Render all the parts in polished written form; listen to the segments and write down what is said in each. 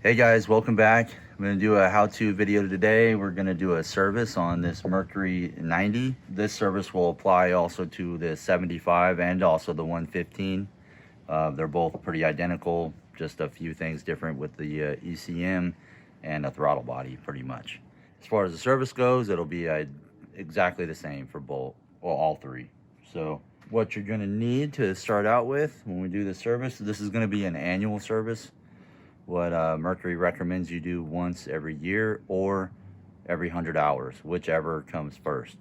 Hey guys, welcome back. I'm going to do a how-to video today. We're going to do a service on this Mercury 90. This service will apply also to the 75 and also the 115. They're both pretty identical, just a few things different with the ECM and a throttle body pretty much. As far as the service goes, it'll be exactly the same for both, well, all three. So what you're going to need to start out with when we do the service, this is going to be an annual service. What Mercury recommends you do once every year or every 100 hours, whichever comes first.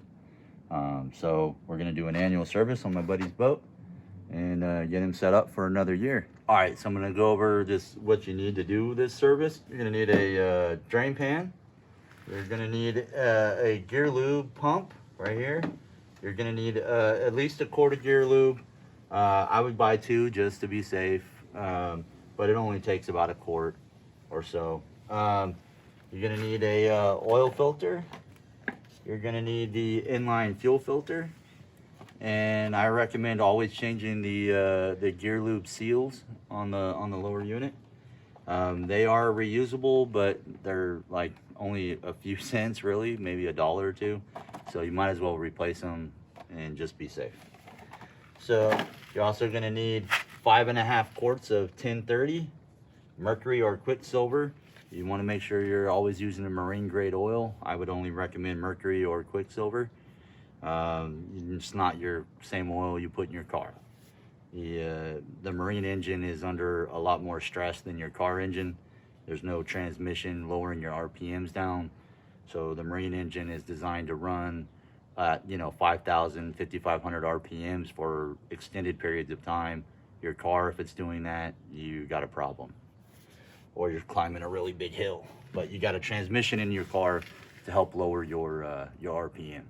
So we're going to do an annual service on my buddy's boat and get him set up for another year. All right, so I'm going to go over just what you need to do this service. You're going to need a drain pan. You're going to need a gear lube pump right here. You're going to need at least a quart of gear lube. I would buy 2 just to be safe. But it only takes about a quart or so. You're gonna need a oil filter. You're gonna need the inline fuel filter, and I recommend always changing the gear lube seals on the lower unit. They are reusable, but they're like only a few cents, really, maybe $1 or $2. So you might as well replace them and just be safe. So you're also gonna need 5.5 quarts of 1030 Mercury or Quicksilver. You want to make sure you're always using a marine grade oil. I would only recommend Mercury or Quicksilver. It's not your same oil you put in your car. The marine engine is under a lot more stress than your car engine. There's no transmission lowering your RPMs down. So the marine engine is designed to run at 5,000, 5,500 RPMs for extended periods of time. Your car, if it's doing that, you got a problem. Or you're climbing a really big hill, but you got a transmission in your car to help lower your RPM.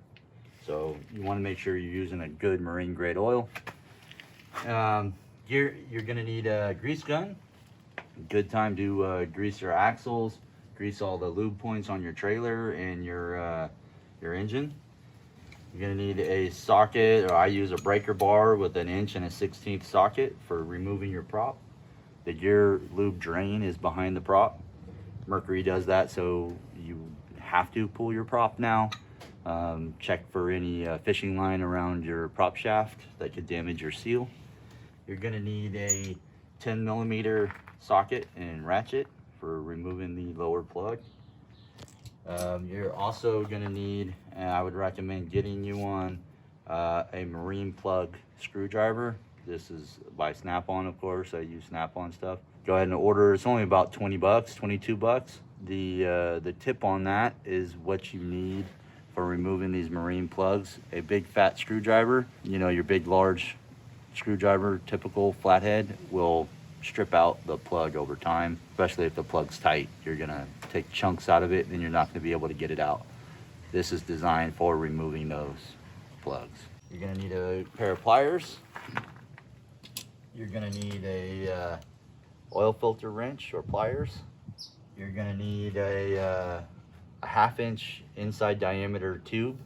So you want to make sure you're using a good marine grade oil. You're gonna need a grease gun. Good time to grease your axles, grease all the lube points on your trailer and your engine. You're gonna need a socket, or I use a breaker bar with an 1 1/16 socket for removing your prop. The gear lube drain is behind the prop. Mercury does that, so you have to pull your prop now. Check for any fishing line around your prop shaft that could damage your seal. You're gonna need a 10mm socket and ratchet for removing the lower plug. You're also gonna need, and I would recommend getting you one, a marine plug screwdriver. This is by Snap-on, of course. I use Snap-on stuff. Go ahead and order. It's only about 20 bucks, 22 bucks. The tip on that is what you need for removing these marine plugs. A big fat screwdriver, your big large screwdriver, typical flathead, will strip out the plug over time, especially if the plug's tight. You're gonna take chunks out of it and you're not gonna be able to get it out. This is designed for removing those plugs. You're gonna need a pair of pliers. You're gonna need a oil filter wrench or pliers. You're gonna need a 1/2 inch inside diameter tube.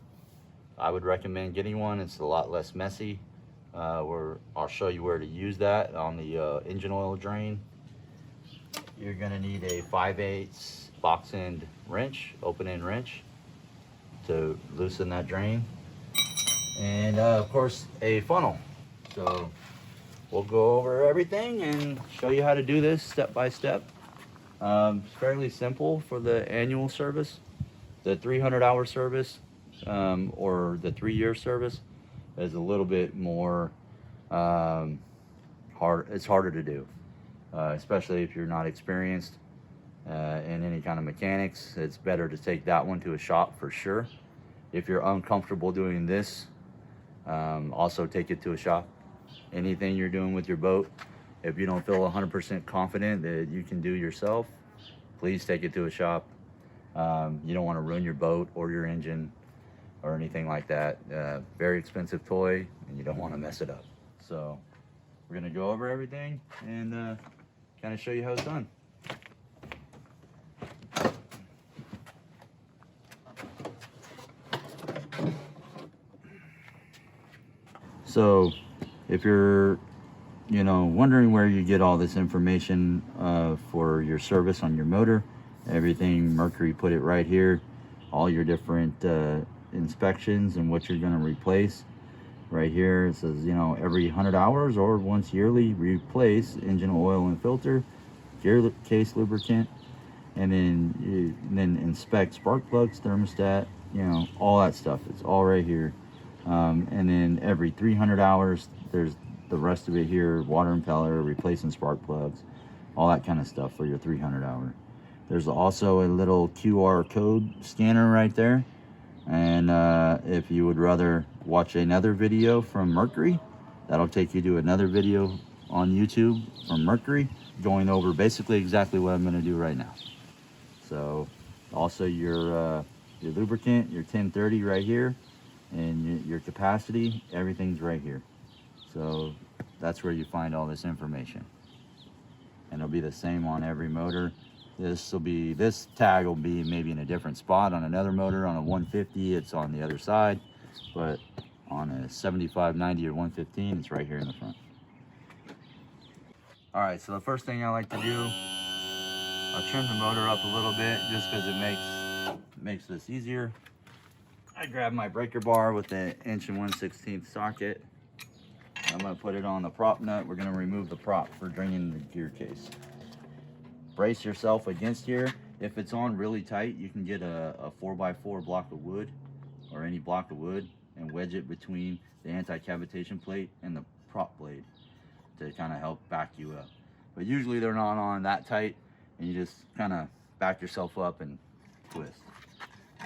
I would recommend getting one. It's a lot less messy. I'll show you where to use that on the engine oil drain. You're gonna need a 5/8 box end wrench, open end wrench, to loosen that drain. And of course, a funnel. So we'll go over everything and show you how to do this step by step. It's fairly simple for the annual service. The 300-hour service or the 3-year service is a little bit more hard. It's harder to do, especially if you're not experienced in any kind of mechanics. It's better to take that one to a shop for sure. If you're uncomfortable doing this, also take it to a shop. Anything you're doing with your boat, if you don't feel 100% confident that you can do yourself, please take it to a shop. You don't want to ruin your boat or your engine or anything like that. Very expensive toy, and you don't want to mess it up. So we're gonna go over everything and kind of show you how it's done. So if you're you know, wondering where you get all this information for your service on your motor, everything, Mercury put it right here. All your different inspections and what you're going to replace. Right here it says, you know, every 100 hours or once yearly, replace engine oil and filter, gear case lubricant, and then inspect spark plugs, thermostat, you know, all that stuff. It's all right here. And then every 300 hours, there's the rest of it here: water impeller, replacing spark plugs, all that kind of stuff for your 300 hour. There's also a little QR code scanner right there. And if you would rather watch another video from Mercury, that'll take you to another video on YouTube from Mercury, going over basically exactly what I'm going to do right now. So also your lubricant, your 1030 right here, and your capacity, everything's right here. So that's where you find all this information, and it'll be the same on every motor. This tag will be maybe in a different spot on another motor. On a 150 it's on the other side, but on a 75, 90 or 115 it's right here in the front. All right, so the first thing I like to do, I'll trim the motor up a little bit just because it makes this easier. I grab my breaker bar with the 1 1/16 socket. I'm going to put it on the prop nut. We're going to remove the prop for draining the gear case. Brace yourself against here. If it's on really tight, you can get a 4x4 block of wood, or any block of wood, and wedge it between the anti-cavitation plate and the prop blade to kind of help back you up. But usually they're not on that tight, and you just kind of back yourself up and twist.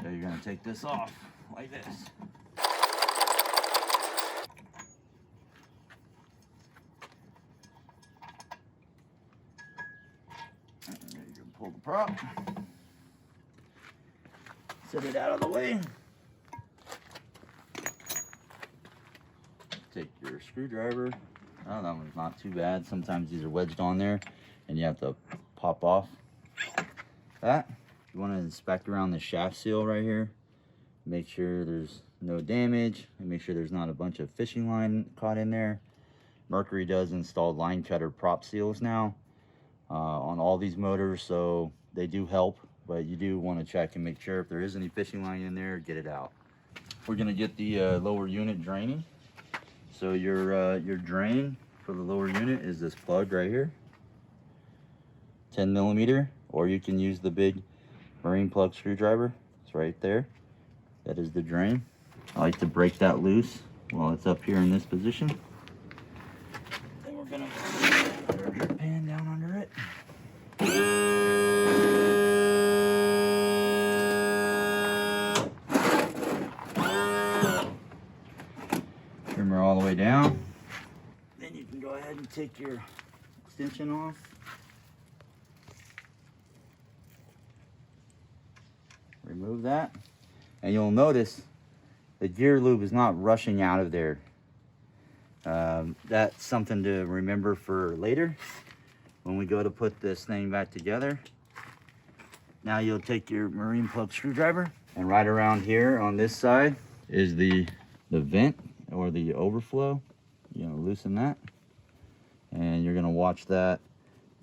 So you're going to take this off like this. You can pull the prop, set it out of the way. Take your screwdriver. Oh, that one's not too bad. Sometimes these are wedged on there and you have to pop off that. You want to inspect around the shaft seal right here. Make sure there's no damage, and make sure there's not a bunch of fishing line caught in there. Mercury does install line cutter prop seals now on all these motors, so they do help, but you do want to check and make sure if there is any fishing line in there, get it out. We're going to get the lower unit draining. So your drain for the lower unit is this plug right here, 10 millimeter, or you can use the big marine plug screwdriver. It's right there. That is the drain. I like to break that loose while it's up here in this position. Then we're gonna put our drip pan down under it. Trim her all the way down. Then you can go ahead and take your extension off. Remove that. And you'll notice the gear lube is not rushing out of there. That's something to remember for later when we go to put this thing back together. Now you'll take your marine plug screwdriver, and right around here on this side is the vent or the overflow. You're gonna loosen that, and you're gonna watch that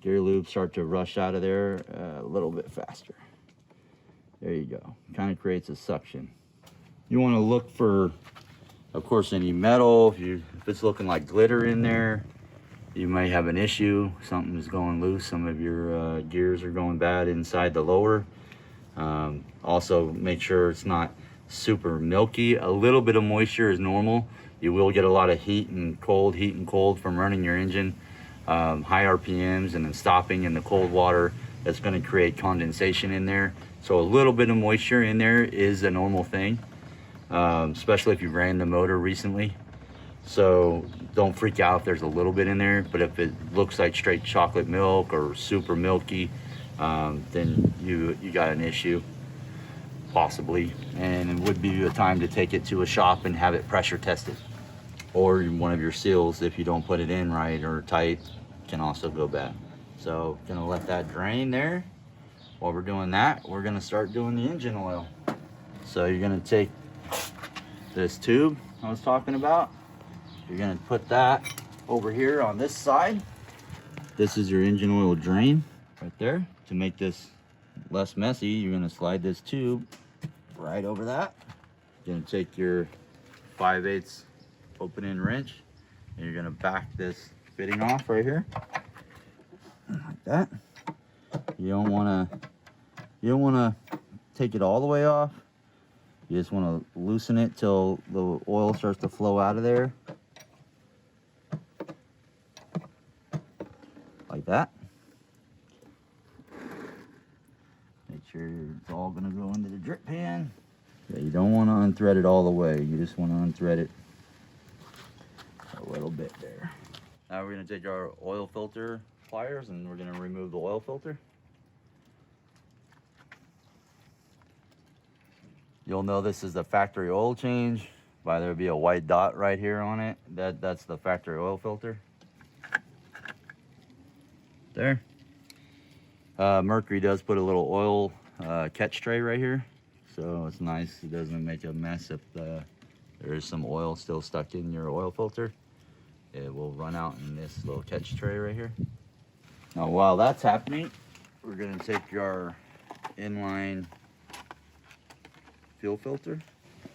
gear lube start to rush out of there a little bit faster. There you go. Kind of creates a suction. You want to look for, of course, any metal. If it's looking like glitter in there, you may have an issue. Something is going loose. Some of your gears are going bad inside the lower. Also, make sure it's not super milky. A little bit of moisture is normal. You will get a lot of heat and cold from running your engine, high RPMs, and then stopping in the cold water. That's going to create condensation in there. So a little bit of moisture in there is a normal thing, especially if you ran the motor recently. So don't freak out if there's a little bit in there, but if it looks like straight chocolate milk or super milky, then you got an issue, possibly. And it would be a time to take it to a shop and have it pressure tested. Or one of your seals, if you don't put it in right or tight, can also go bad. So gonna let that drain there. While we're doing that, we're gonna start doing the engine oil. So you're gonna take this tube I was talking about. You're gonna put that Over here on this side, this is your engine oil drain right there. To make this less messy, you're gonna slide this tube right over that. You're gonna take your 5/8 open-end wrench and you're gonna back this fitting off right here, like that. You don't wanna take it all the way off. You just wanna loosen it till the oil starts to flow out of there, like that. Make sure it's all gonna go into the drip pan. Yeah, you don't want to unthread it all the way. You just want to unthread it a little bit there. Now we're gonna take our oil filter pliers and we're gonna remove the oil filter. You'll know this is the factory oil change by there'll be a white dot right here on it. That's the factory oil filter. There. Mercury does put a little oil catch tray right here, so it's nice. It doesn't make a mess if there is some oil still stuck in your oil filter. It will run out in this little catch tray right here. Now while that's happening, we're gonna take our inline fuel filter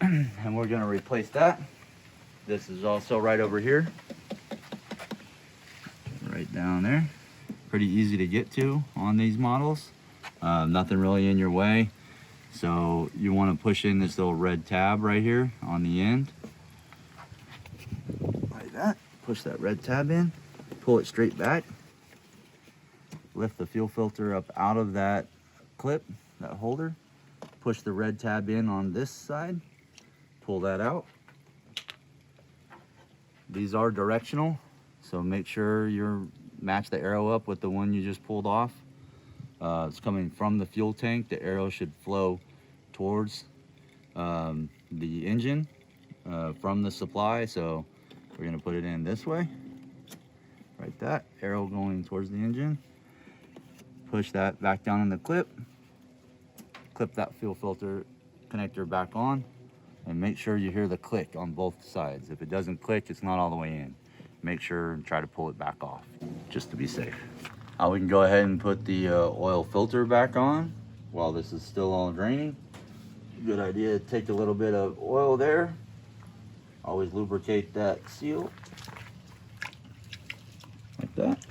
and we're gonna replace that. This is also right over here, right down there. Pretty easy to get to on these models. Nothing really in your way. So you want to push in this little red tab right here on the end, like that. Push that red tab in, pull it straight back, lift the fuel filter up out of that clip, that holder, push the red tab in on this side, pull that out. These are directional, so make sure you match the arrow up with the one you just pulled off. It's coming from the fuel tank. The arrow should flow towards the engine from the supply, so we're gonna put it in this way, like that. Arrow going towards the engine. Push that back down in the clip. Clip that fuel filter connector back on, and make sure you hear the click on both sides. If it doesn't click, it's not all the way in. Make sure and try to pull it back off, just to be safe. Now we can go ahead and put the oil filter back on while this is still all draining. Good idea to take a little bit of oil there. Always lubricate that seal, like that.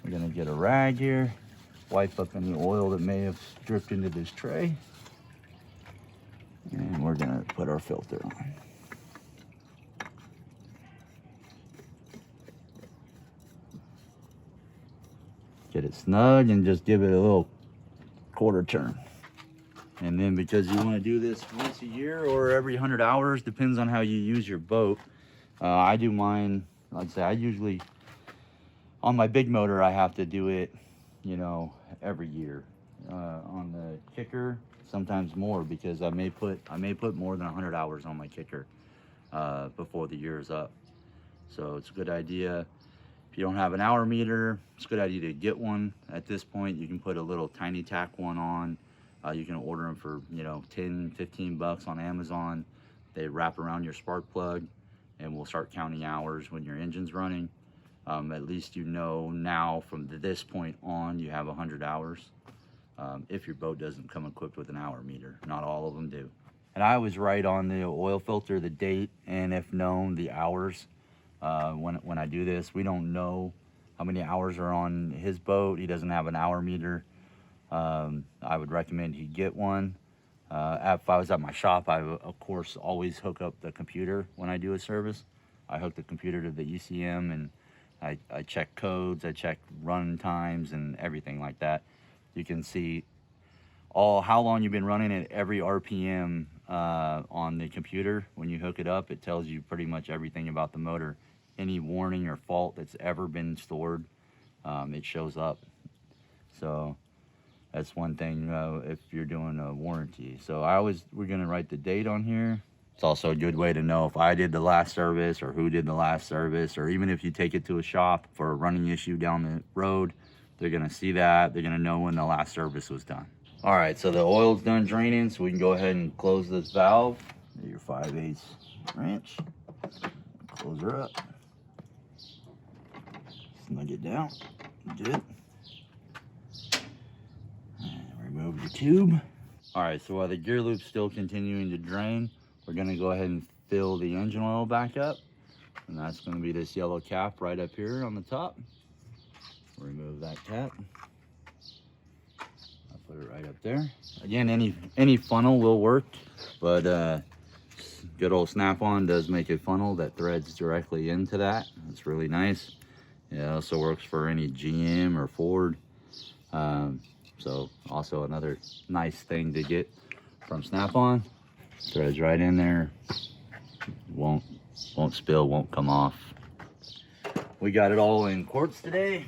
We're gonna get a rag here, wipe up any oil that may have dripped into this tray, and we're gonna put our filter on. Get it snug and just give it a little quarter turn. And then, because you want to do this once a year or every 100 hours, depends on how you use your boat. I do mine, like I say, I usually, on my big motor, I have to do it, you know, every year. On the kicker, sometimes more, because I may put more than 100 hours on my kicker before the year is up. So it's a good idea. If you don't have an hour meter, it's a good idea to get one. At this point, you can put a little tiny tack one on. You can order them for, you know, 10, 15 bucks on Amazon. They wrap around your spark plug and will start counting hours when your engine's running. At least you know now from this point on you have 100 hours. If your boat doesn't come equipped with an hour meter. Not all of them do. And I always write on the oil filter the date and, if known, the hours. When I do this, we don't know how many hours are on his boat. He doesn't have an hour meter. I would recommend he get one. If I was at my shop, I would, of course, always hook up the computer when I do a service. I hook the computer to the ECM and I check codes, I check run times and everything like that. You can see how long you've been running at every RPM on the computer. When you hook it up, it tells you pretty much everything about the motor. Any warning or fault that's ever been stored, it shows up. So that's one thing if you're doing a warranty. So we're gonna write the date on here. It's also a good way to know if I did the last service or who did the last service, or even if you take it to a shop for a running issue down the road, they're gonna see that. They're gonna know when the last service was done. All right, so the oil's done draining, so we can go ahead and close this valve. Your 5/8 wrench, close her up. snug it down. Good. And remove the tube. All right, so while the gear loop's still continuing to drain, we're gonna go ahead and fill the engine oil back up. And that's gonna be this yellow cap right up here on the top. Remove that cap. I'll put it right up there. Again, any funnel will work, but good old Snap-on does make a funnel that threads directly into that. It's really nice. It also works for any GM or Ford. So also another nice thing to get from Snap-on. Threads right in there. Won't spill, won't come off. We got it all in quarts today.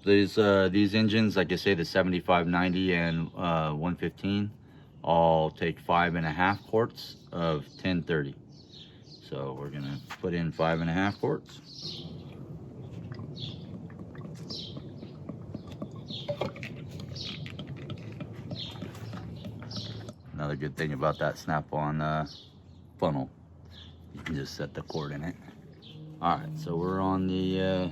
These engines, like I say, the 7590 and 115, all take 5.5 quarts of 1030. So we're gonna put in 5.5 quarts. Another good thing about that Snap-on funnel, you can just set the quart in it. All right, so we're on the,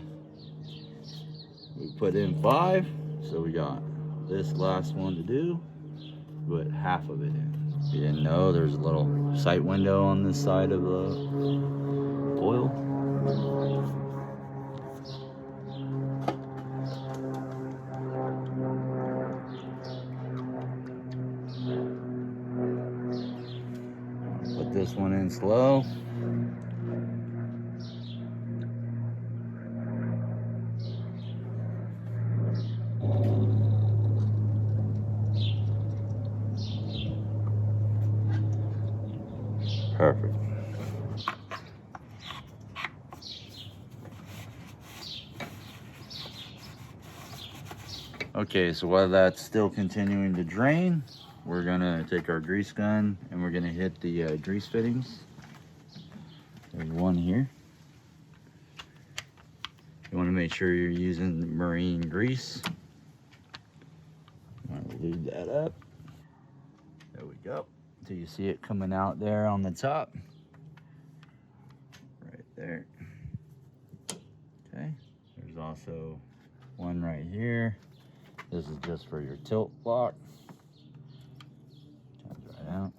we put in 5, so we got this last one to do. Put half of it in. If you didn't know, there's a little sight window on this side of the oil. Put this one in slow. Perfect. Okay, so while that's still continuing to drain, we're gonna take our grease gun and we're gonna hit the grease fittings. There's one here. You wanna make sure you're using marine grease. I'm gonna lube that up. There we go. So you see it coming out there on the top. Right there. Okay, there's also one right here. This is just for your tilt block. Comes right out.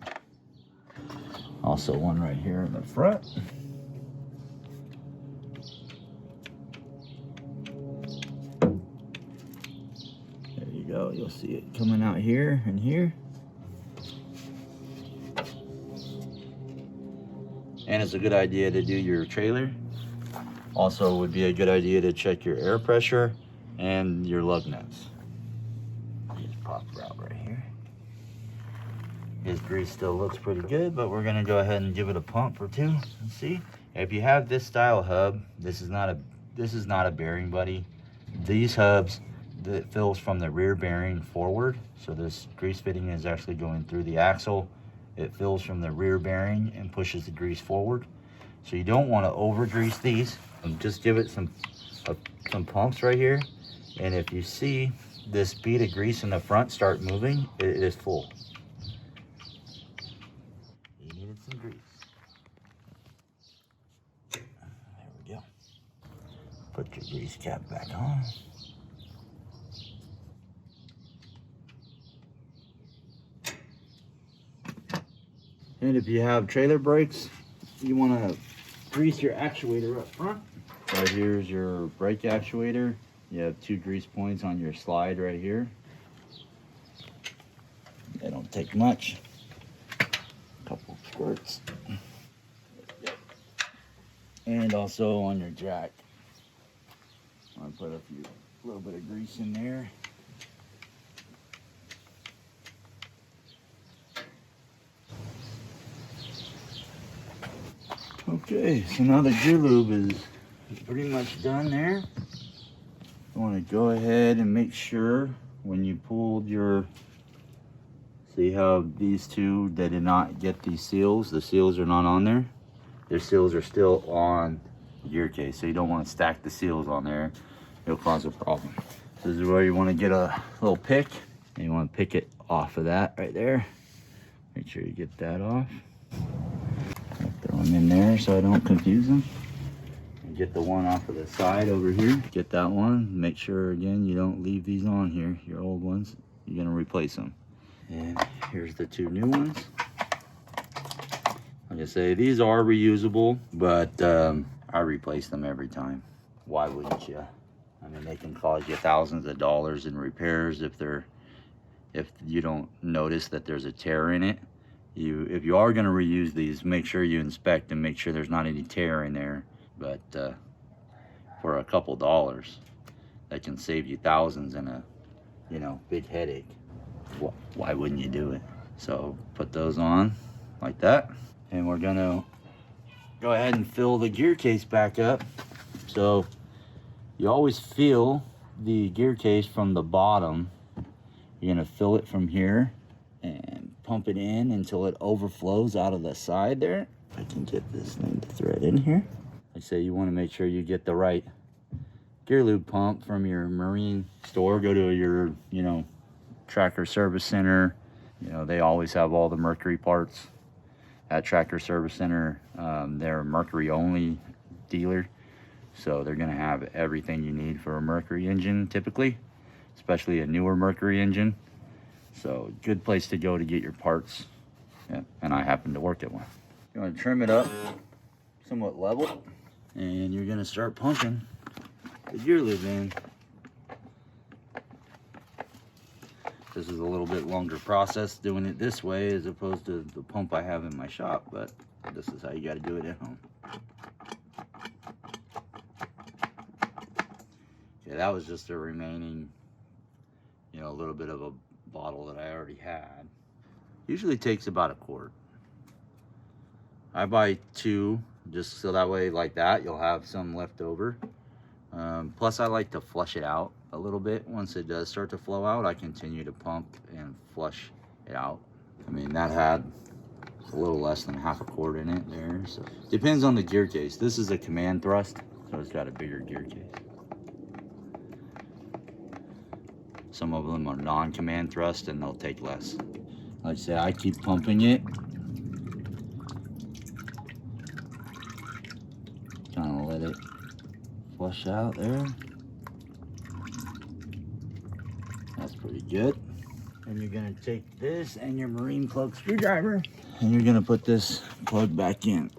Also one right here in the front. There you go, you'll see it coming out here and here. And it's a good idea to do your trailer. Also, would be a good idea to check your air pressure and your lug nuts. Just pop it out right here. His grease still looks pretty good, but we're gonna go ahead and give it a pump or two and see. If you have this style hub, this is not a bearing buddy. These hubs, that fills from the rear bearing forward. So this grease fitting is actually going through the axle. It fills from the rear bearing and pushes the grease forward. So you don't want to over grease these. Just give it some pumps right here. And if you see this bead of grease in the front start moving, it is full. You needed some grease. There we go. Put your grease cap back on. And if you have trailer brakes, you want to grease your actuator up front. Right here's your brake actuator. You have 2 grease points on your slide right here. They don't take much. A couple squirts. And also on your jack. I'm gonna put a little bit of grease in there. Okay, so now the gear lube is pretty much done there. You want to go ahead and make sure when you pulled your, see how these two, they did not get these seals. The seals are not on there. Their seals are still on the gear case, so you don't want to stack the seals on there. It'll cause a problem. This is where you want to get a little pick, and you want to pick it off of that right there. Make sure you get that off. Throw them in there so I don't confuse them. get the one off of the side over here. Get that one. Make sure again you don't leave these on here, your old ones. You're gonna replace them. And here's the two new ones. Like I say, these are reusable, but I replace them every time. Why wouldn't you? I mean, they can cost you thousands of dollars in repairs if you don't notice that there's a tear in it. If you are going to reuse these, make sure you inspect and make sure there's not any tear in there. But for a couple dollars, that can save you thousands and a big headache. Why wouldn't you do it? So put those on like that, and we're gonna go ahead and fill the gear case back up. So you always fill the gear case from the bottom. You're gonna fill it from here and pump it in until it overflows out of the side there. I can get this thing to thread in here. I say you want to make sure you get the right gear lube pump from your marine store. Go to your Tracker Service Center. They always have all the Mercury parts at Tracker Service Center. They're a Mercury only dealer, so they're gonna have everything you need for a Mercury engine typically, especially a newer Mercury engine. So good place to go to get your parts. Yeah, and I happen to work at one. You want to trim it up somewhat level, and you're gonna start pumping the gear lube in. This is a little bit longer process doing it this way as opposed to the pump I have in my shop, but this is how you got to do it at home. Okay, that was just a remaining, a little bit of a bottle that I already had. Usually takes about a quart. I buy 2 just so that way, like that, you'll have some left over. Plus I like to flush it out a little bit. Once it does start to flow out, I continue to pump and flush it out. I mean, that had a little less than half a quart in it there. So depends on the gear case. This is a command thrust, so it's got a bigger gear case. Some of them are non-command thrust and they'll take less. Like I say, I keep pumping it. Kind of let it flush out there. That's pretty good. And you're gonna take this and your marine plug screwdriver, and you're gonna put this plug back in.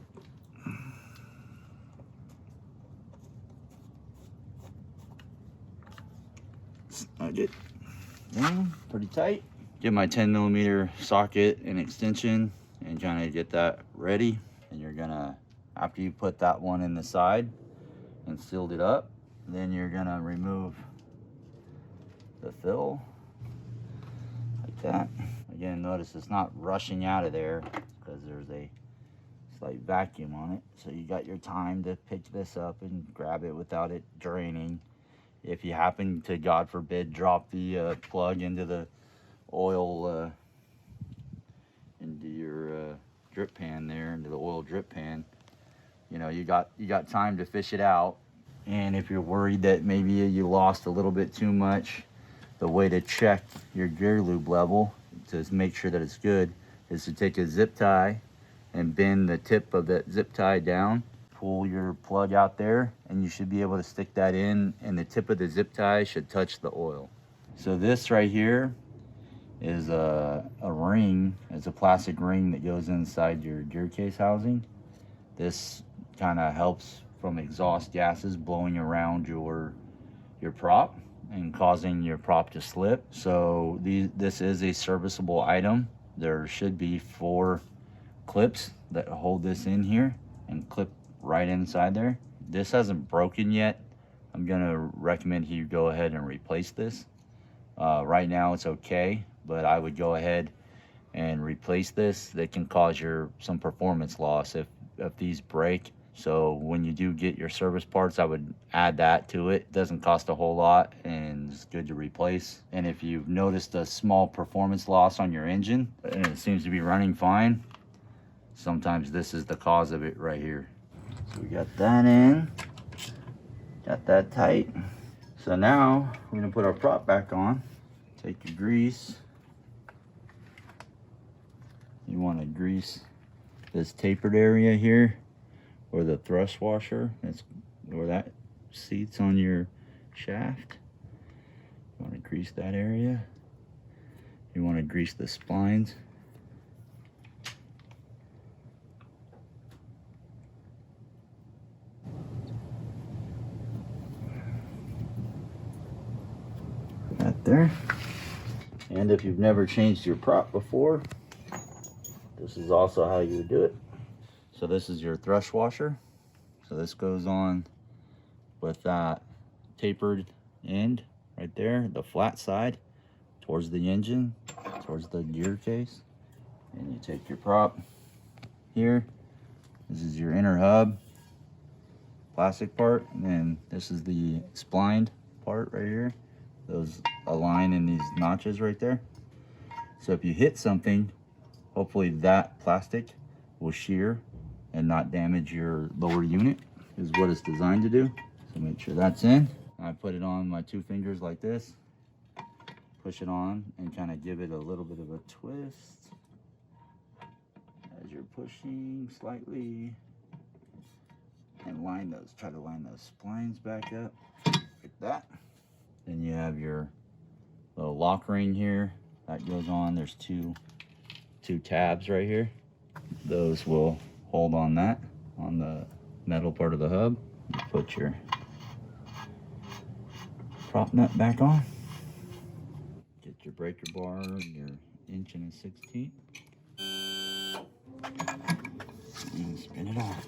Snug it down pretty tight. Get my 10mm socket and extension and kind of get that ready. And you're gonna, after you put that one in the side and sealed it up, then you're gonna remove the fill like that. Again, notice it's not rushing out of there because there's a slight vacuum on it, so you got your time to pick this up and grab it without it draining. If you happen to, God forbid, drop the plug into the oil into your drip pan there, into the oil drip pan, you got time to fish it out. And if you're worried that maybe you lost a little bit too much, the way to check your gear lube level to make sure that it's good is to take a zip tie and bend the tip of that zip tie down. Pull your plug out there and you should be able to stick that in, and the tip of the zip tie should touch the oil. So this right here is a ring. It's a plastic ring that goes inside your gear case housing. This kind of helps from exhaust gases blowing around your prop and causing your prop to slip. So this is a serviceable item. There should be 4 clips that hold this in here and clip right inside there. This hasn't broken yet. I'm gonna recommend you go ahead and replace this. Right now it's okay, but I would go ahead and replace this. That can cause some performance loss if these break. So when you do get your service parts, I would add that to it. It doesn't cost a whole lot and it's good to replace. And if you've noticed a small performance loss on your engine and it seems to be running fine, sometimes this is the cause of it right here. So we got that in, got that tight. So now we're gonna put our prop back on. Take your grease. You wanna grease this tapered area here, or the thrust washer. It's where that seats on your shaft. You want to grease that area. You want to grease the splines. That there. And if you've never changed your prop before, this is also how you would do it. So this is your thrush washer. So this goes on with that tapered end right there, the flat side towards the engine, towards the gear case. And you take your prop here. This is your inner hub, plastic part, and then this is the splined part right here. Those align in these notches right there. So if you hit something, hopefully that plastic will shear and not damage your lower unit, is what it's designed to do. So make sure that's in. I put it on my 2 fingers like this, push it on, and kind of give it a little bit of a twist as you're pushing slightly, and try to line those splines back up like that. Then you have your little lock ring here that goes on. There's two tabs right here. Those will hold on that, on the metal part of the hub. You put your prop nut back on. Get your breaker bar, your 1 1/16. And spin it off.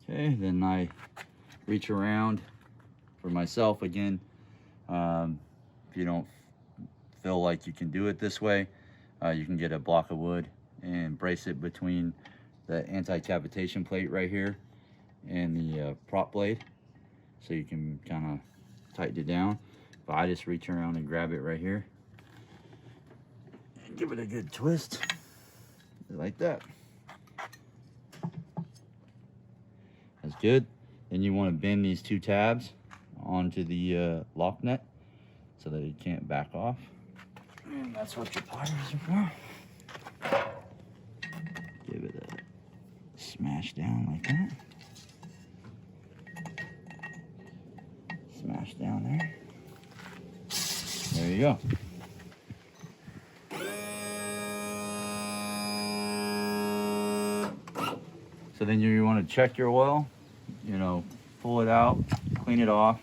Okay, then I reach around for myself again. If you don't feel like you can do it this way, you can get a block of wood and brace it between the anti-cavitation plate right here and the prop blade, so you can kind of tighten it down. But I just reach around and grab it right here and give it a good twist like that. That's good. Then you want to bend these 2 tabs onto the lock nut so that it can't back off. And that's what your pliers are for. Give it a smash down like that. Smash down there. There you go. So then you want to check your oil, you know, pull it out, clean it off,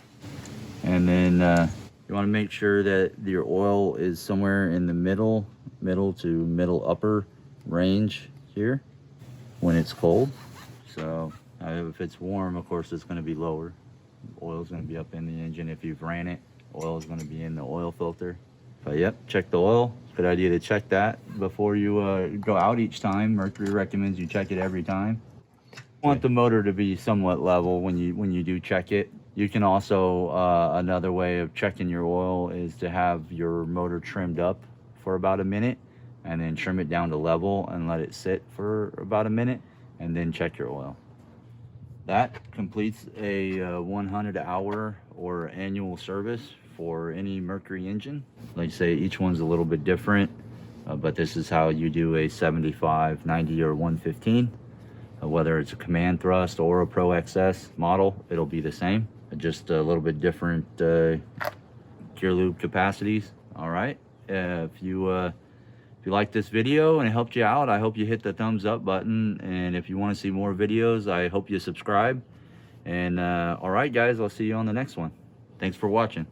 and then you want to make sure that your oil is somewhere in the middle to middle upper range here when it's cold. So if it's warm, of course, it's going to be lower. Oil is going to be up in the engine. If you've ran it, oil is going to be in the oil filter. But yep, check the oil. Good idea to check that before you go out each time. Mercury recommends you check it every time. You want the motor to be somewhat level when you do check it. You can also, another way of checking your oil is to have your motor trimmed up for about a minute and then trim it down to level and let it sit for about a minute and then check your oil. That completes a 100-hour or annual service for any Mercury engine. Like I say, each one's a little bit different, but this is how you do a 75, 90, or 115. Whether it's a command thrust or a Pro XS model, it'll be the same. Just a little bit different gear lube capacities. All right. If you like this video and it helped you out, I hope you hit the thumbs up button. And if you want to see more videos, I hope you subscribe. And all right, guys, I'll see you on the next one. Thanks for watching.